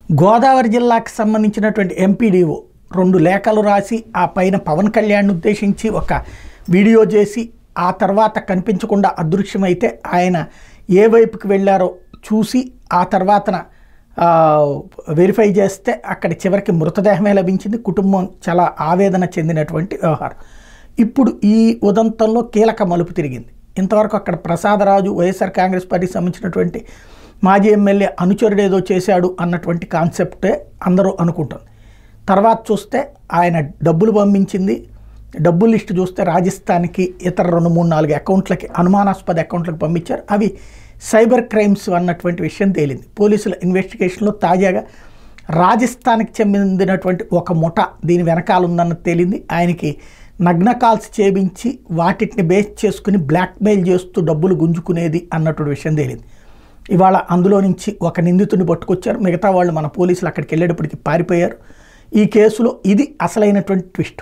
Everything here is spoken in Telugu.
గోదావరి జిల్లాకు సంబంధించినటువంటి ఎంపీడీఓ 2 లేఖలు రాసి ఆ పైన పవన్ కళ్యాణ్ని ఉద్దేశించి ఒక వీడియో చేసి ఆ తర్వాత కనిపించకుండా అదృశ్యమైతే ఆయన ఏ వైపుకి వెళ్ళారో చూసి ఆ తర్వాతన వెరిఫై చేస్తే అక్కడ చివరికి మృతదేహమే లభించింది. కుటుంబం చాలా ఆవేదన చెందినటువంటి వ్యవహారం. ఇప్పుడు ఈ ఉదంతంలో కీలక మలుపు తిరిగింది. ఇంతవరకు అక్కడ ప్రసాదరాజు వైఎస్ఆర్ కాంగ్రెస్ పార్టీకి సంబంధించినటువంటి మాజీ ఎమ్మెల్యే అనుచరుడు ఏదో చేశాడు అన్నటువంటి కాన్సెప్టే అందరూ అనుకుంటుంది. తర్వాత చూస్తే ఆయన డబ్బులు పంపించింది. డబ్బుల లిస్టు చూస్తే రాజస్థాన్కి ఇతర 2-3-4 అకౌంట్లకి అనుమానాస్పద అకౌంట్లకు పంపించారు. అవి సైబర్ క్రైమ్స్ అన్నటువంటి విషయం తేలింది. పోలీసుల ఇన్వెస్టిగేషన్లో తాజాగా రాజస్థాన్కి చెందినటువంటి ఒక ముఠ దీని వెనకాల ఉందన్నది తేలింది. ఆయనకి నగ్న కాల్స్ చేయించి వాటిని బేస్ చేసుకుని బ్లాక్మెయిల్ చేస్తూ డబ్బులు గుంజుకునేది అన్నటువంటి విషయం తేలింది. ఇవాళ అందులో నుంచి ఒక నిందితుడిని పట్టుకొచ్చారు. మిగతా వాళ్ళు మన పోలీసులు అక్కడికి వెళ్ళేటప్పటికి పారిపోయారు. ఈ కేసులో ఇది అసలైనటువంటి ట్విస్ట్.